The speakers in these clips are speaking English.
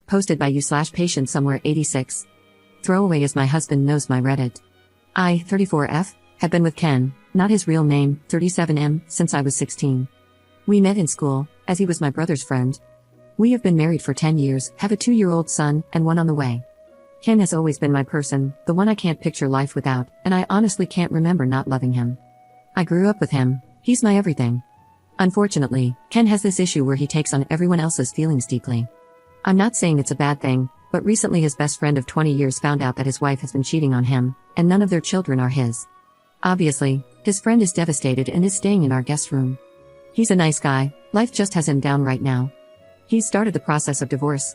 Posted by you/patient somewhere 86. Throwaway as my husband knows my Reddit. I, 34F, have been with Ken, not his real name, 37M, since I was 16. We met in school, as he was my brother's friend. We have been married for 10 years, have a 2-year-old son, and one on the way. Ken has always been my person, the one I can't picture life without, and I honestly can't remember not loving him. I grew up with him, he's my everything. Unfortunately, Ken has this issue where he takes on everyone else's feelings deeply. I'm not saying it's a bad thing, but recently his best friend of 20 years found out that his wife has been cheating on him, and none of their children are his. Obviously, his friend is devastated and is staying in our guest room. He's a nice guy, life just has him down right now. He's started the process of divorce.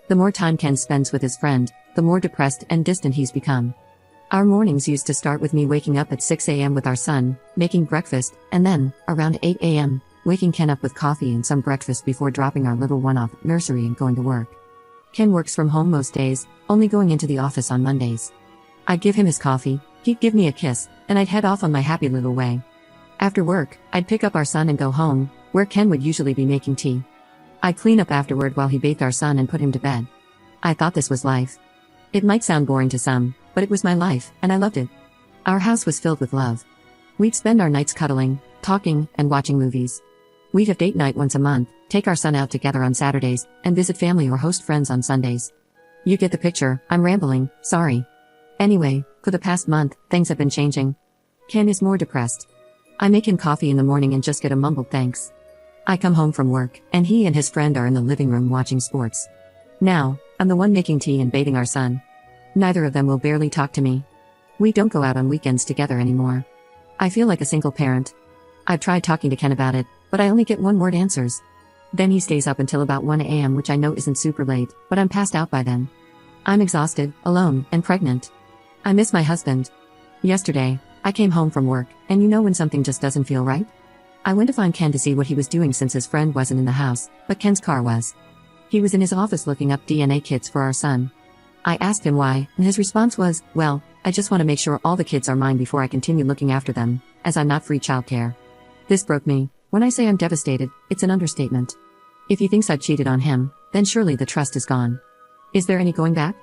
The more time Ken spends with his friend, the more depressed and distant he's become. Our mornings used to start with me waking up at 6 a.m. with our son, making breakfast, and then, around 8 a.m., waking Ken up with coffee and some breakfast before dropping our little one off at nursery and going to work. Ken works from home most days, only going into the office on Mondays. I'd give him his coffee, he'd give me a kiss, and I'd head off on my happy little way. After work, I'd pick up our son and go home, where Ken would usually be making tea. I'd clean up afterward while he bathed our son and put him to bed. I thought this was life. It might sound boring to some, but it was my life, and I loved it. Our house was filled with love. We'd spend our nights cuddling, talking, and watching movies. We'd have date night once a month, take our son out together on Saturdays, and visit family or host friends on Sundays. You get the picture, I'm rambling, sorry. Anyway, for the past month, things have been changing. Ken is more depressed. I make him coffee in the morning and just get a mumbled thanks. I come home from work, and he and his friend are in the living room watching sports. Now, I'm the one making tea and bathing our son. Neither of them will barely talk to me. We don't go out on weekends together anymore. I feel like a single parent. I've tried talking to Ken about it, but I only get one-word answers. Then he stays up until about 1 a.m., which I know isn't super late, but I'm passed out by then. I'm exhausted, alone, and pregnant. I miss my husband. Yesterday, I came home from work, and you know when something just doesn't feel right? I went to find Ken to see what he was doing since his friend wasn't in the house, but Ken's car was. He was in his office looking up DNA kits for our son. I asked him why, and his response was, well, I just want to make sure all the kids are mine before I continue looking after them, as I'm not free childcare. This broke me. When I say I'm devastated, it's an understatement. If he thinks I've cheated on him, then surely the trust is gone. Is there any going back?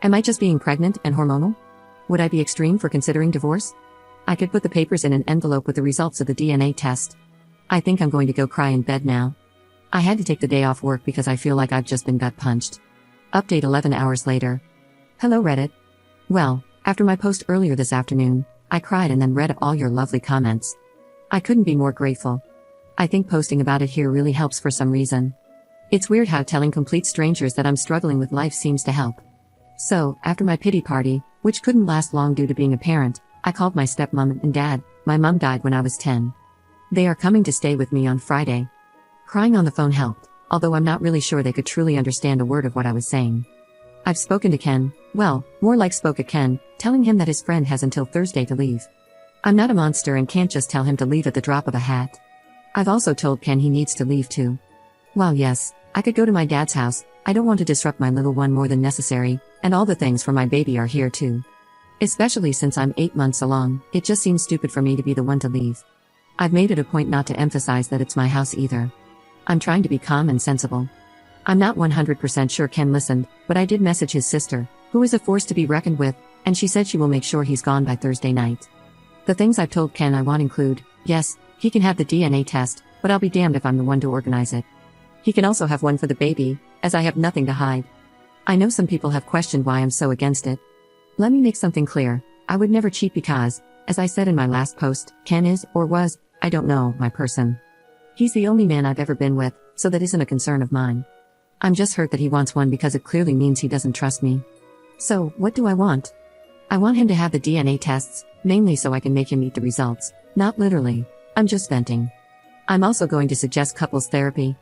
Am I just being pregnant and hormonal? Would I be extreme for considering divorce? I could put the papers in an envelope with the results of the DNA test. I think I'm going to go cry in bed now. I had to take the day off work because I feel like I've just been gut punched. Update 11 hours later. Hello Reddit. Well, after my post earlier this afternoon, I cried and then read all your lovely comments. I couldn't be more grateful. I think posting about it here really helps for some reason. It's weird how telling complete strangers that I'm struggling with life seems to help. So, after my pity party, which couldn't last long due to being a parent, I called my stepmom and dad. My mom died when I was 10. They are coming to stay with me on Friday. Crying on the phone helped, although I'm not really sure they could truly understand a word of what I was saying. I've spoken to Ken, well, more like spoke at Ken, telling him that his friend has until Thursday to leave. I'm not a monster and can't just tell him to leave at the drop of a hat. I've also told Ken he needs to leave too. While yes, I could go to my dad's house, I don't want to disrupt my little one more than necessary, and all the things for my baby are here too. Especially since I'm 8 months along, it just seems stupid for me to be the one to leave. I've made it a point not to emphasize that it's my house either. I'm trying to be calm and sensible. I'm not 100% sure Ken listened, but I did message his sister, who is a force to be reckoned with, and she said she will make sure he's gone by Thursday night. The things I've told Ken I want include, yes, he can have the DNA test, but I'll be damned if I'm the one to organize it. He can also have one for the baby, as I have nothing to hide. I know some people have questioned why I'm so against it. Let me make something clear, I would never cheat because, as I said in my last post, Ken is, or was, I don't know, my person. He's the only man I've ever been with, so that isn't a concern of mine. I'm just hurt that he wants one because it clearly means he doesn't trust me. So, what do I want? I want him to have the DNA tests, mainly so I can make him eat the results, not literally. I'm just venting. I'm also going to suggest couples therapy.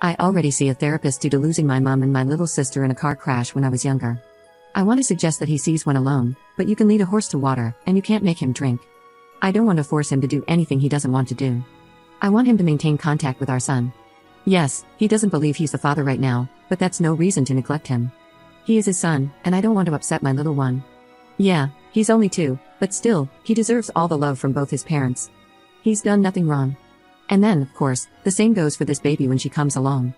I already see a therapist due to losing my mom and my little sister in a car crash when I was younger. I want to suggest that he sees one alone, but you can lead a horse to water, and you can't make him drink. I don't want to force him to do anything he doesn't want to do. I want him to maintain contact with our son. Yes, he doesn't believe he's the father right now, but that's no reason to neglect him. He is his son, and I don't want to upset my little one. Yeah, he's only 2, but still, he deserves all the love from both his parents. He's done nothing wrong. And then, of course, the same goes for this baby when she comes along.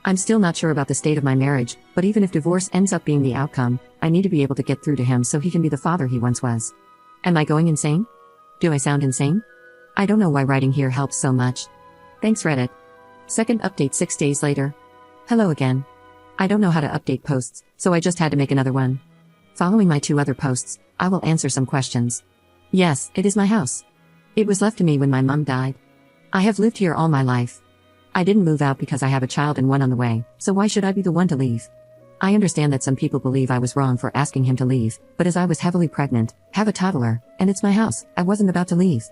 I'm still not sure about the state of my marriage, but even if divorce ends up being the outcome, I need to be able to get through to him so he can be the father he once was. Am I going insane? Do I sound insane? I don't know why writing here helps so much. Thanks Reddit. Second update 6 days later. Hello again. I don't know how to update posts, so I just had to make another one. Following my 2 other posts, I will answer some questions. Yes, it is my house. It was left to me when my mom died. I have lived here all my life. I didn't move out because I have a child and one on the way, so why should I be the one to leave? I understand that some people believe I was wrong for asking him to leave, but as I was heavily pregnant, have a toddler, and it's my house, I wasn't about to leave.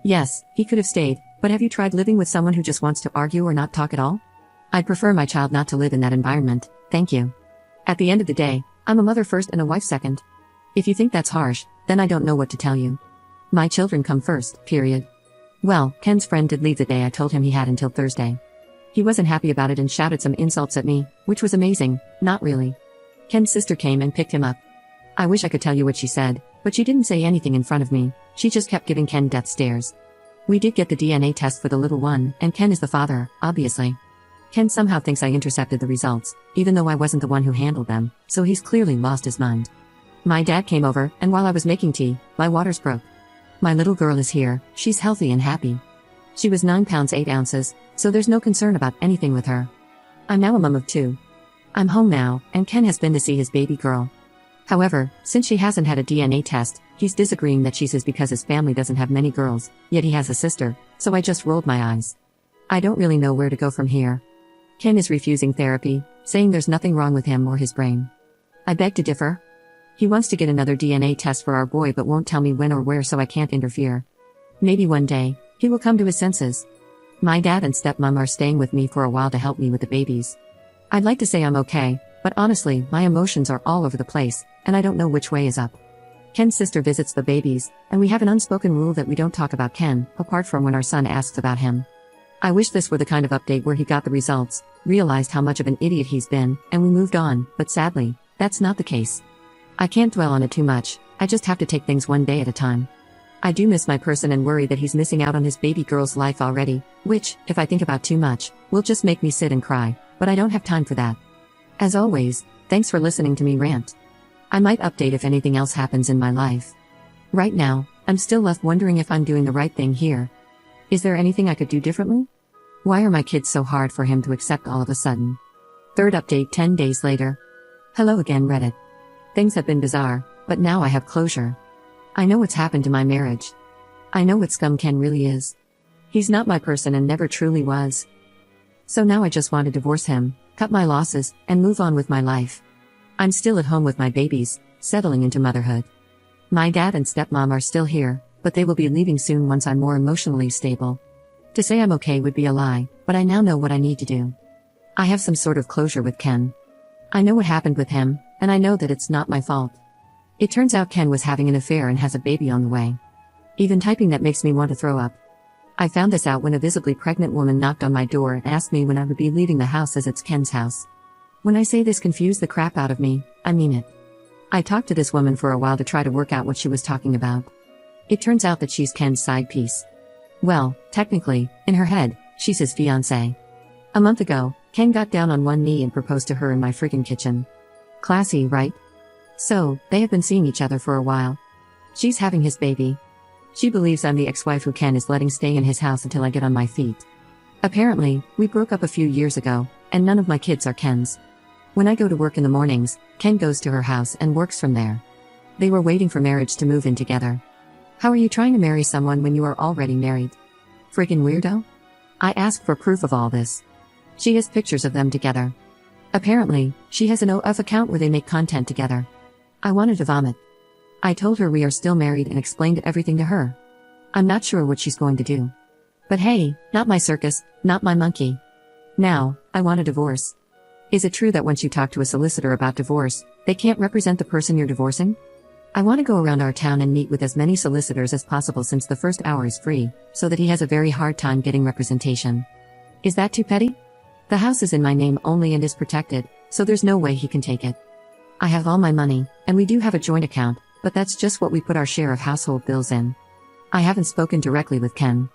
Yes, he could have stayed, but have you tried living with someone who just wants to argue or not talk at all? I'd prefer my child not to live in that environment, thank you. At the end of the day, I'm a mother first and a wife second. If you think that's harsh, then I don't know what to tell you. My children come first, period. Well, Ken's friend did leave the day I told him he had until Thursday. He wasn't happy about it and shouted some insults at me, which was amazing, not really. Ken's sister came and picked him up. I wish I could tell you what she said, but she didn't say anything in front of me, she just kept giving Ken death stares. We did get the DNA test for the little one, and Ken is the father, obviously. Ken somehow thinks I intercepted the results, even though I wasn't the one who handled them, so he's clearly lost his mind. My dad came over, and while I was making tea, my waters broke. My little girl is here, she's healthy and happy. She was 9 pounds 8 ounces, so there's no concern about anything with her. I'm now a mom of 2. I'm home now, and Ken has been to see his baby girl. However, since she hasn't had a DNA test, he's disagreeing that she's his because his family doesn't have many girls, yet he has a sister, so I just rolled my eyes. I don't really know where to go from here. Ken is refusing therapy, saying there's nothing wrong with him or his brain. I beg to differ. He wants to get another DNA test for our boy but won't tell me when or where, so I can't interfere. Maybe one day, he will come to his senses. My dad and stepmom are staying with me for a while to help me with the babies. I'd like to say I'm okay, but honestly, my emotions are all over the place, and I don't know which way is up. Ken's sister visits the babies, and we have an unspoken rule that we don't talk about Ken, apart from when our son asks about him. I wish this were the kind of update where he got the results, realized how much of an idiot he's been, and we moved on, but sadly, that's not the case. I can't dwell on it too much, I just have to take things one day at a time. I do miss my person and worry that he's missing out on his baby girl's life already, which, if I think about too much, will just make me sit and cry, but I don't have time for that. As always, thanks for listening to me rant. I might update if anything else happens in my life. Right now, I'm still left wondering if I'm doing the right thing here. Is there anything I could do differently? Why are my kids so hard for him to accept all of a sudden? Third update 10 days later. Hello again Reddit. Things have been bizarre, but now I have closure. I know what's happened to my marriage. I know what scum Ken really is. He's not my person and never truly was. So now I just want to divorce him, cut my losses, and move on with my life. I'm still at home with my babies, settling into motherhood. My dad and stepmom are still here, but they will be leaving soon once I'm more emotionally stable. To say I'm okay would be a lie, but I now know what I need to do. I have some sort of closure with Ken. I know what happened with him, and I know that it's not my fault. It turns out Ken was having an affair and has a baby on the way. Even typing that makes me want to throw up. I found this out when a visibly pregnant woman knocked on my door and asked me when I would be leaving the house, as it's Ken's house. When I say this confused the crap out of me, I mean it. I talked to this woman for a while to try to work out what she was talking about. It turns out that she's Ken's side piece. Well, technically, in her head, she's his fiancée. A month ago, Ken got down on one knee and proposed to her in my freaking kitchen. Classy, right? So, they have been seeing each other for a while. She's having his baby. She believes I'm the ex-wife who Ken is letting stay in his house until I get on my feet. Apparently, we broke up a few years ago, and none of my kids are Ken's. When I go to work in the mornings, Ken goes to her house and works from there. They were waiting for marriage to move in together. How are you trying to marry someone when you are already married? Friggin' weirdo? I asked for proof of all this. She has pictures of them together. Apparently, she has an OF account where they make content together. I wanted to vomit. I told her we are still married and explained everything to her. I'm not sure what she's going to do. But hey, not my circus, not my monkey. Now, I want a divorce. Is it true that once you talk to a solicitor about divorce, they can't represent the person you're divorcing? I want to go around our town and meet with as many solicitors as possible since the first hour is free, so that he has a very hard time getting representation. Is that too petty? The house is in my name only and is protected, so there's no way he can take it. I have all my money, and we do have a joint account, but that's just what we put our share of household bills in. I haven't spoken directly with Ken.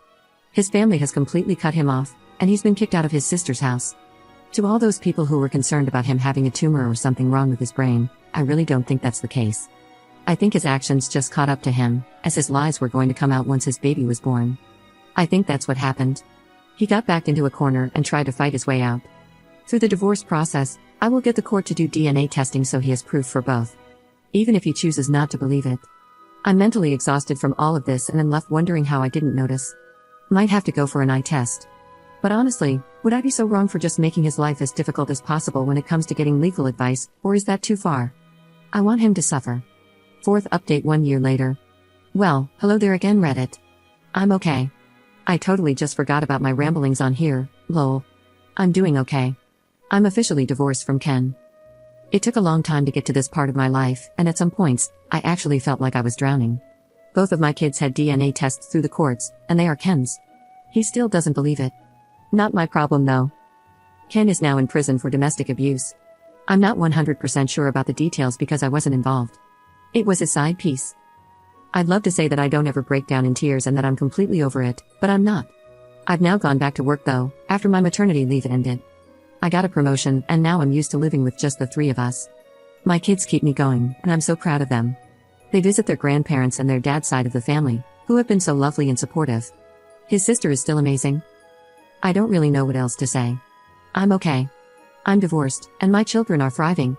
His family has completely cut him off, and he's been kicked out of his sister's house. To all those people who were concerned about him having a tumor or something wrong with his brain, I really don't think that's the case. I think his actions just caught up to him, as his lies were going to come out once his baby was born. I think that's what happened. He got backed into a corner and tried to fight his way out. Through the divorce process, I will get the court to do DNA testing so he has proof for both. Even if he chooses not to believe it. I'm mentally exhausted from all of this and am left wondering how I didn't notice. Might have to go for an eye test. But honestly, would I be so wrong for just making his life as difficult as possible when it comes to getting legal advice, or is that too far? I want him to suffer. Fourth update 1 year later. Well, hello there again, Reddit. I'm okay. I totally just forgot about my ramblings on here, lol. I'm doing okay. I'm officially divorced from Ken. It took a long time to get to this part of my life, and at some points, I actually felt like I was drowning. Both of my kids had DNA tests through the courts, and they are Ken's. He still doesn't believe it. Not my problem though. Ken is now in prison for domestic abuse. I'm not 100% sure about the details because I wasn't involved. It was his side piece. I'd love to say that I don't ever break down in tears and that I'm completely over it, but I'm not. I've now gone back to work though, after my maternity leave ended. I got a promotion and now I'm used to living with just the three of us. My kids keep me going, and I'm so proud of them. They visit their grandparents and their dad's side of the family, who have been so lovely and supportive. His sister is still amazing. I don't really know what else to say. I'm okay. I'm divorced, and my children are thriving.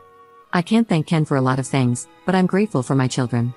I can't thank Ken for a lot of things, but I'm grateful for my children.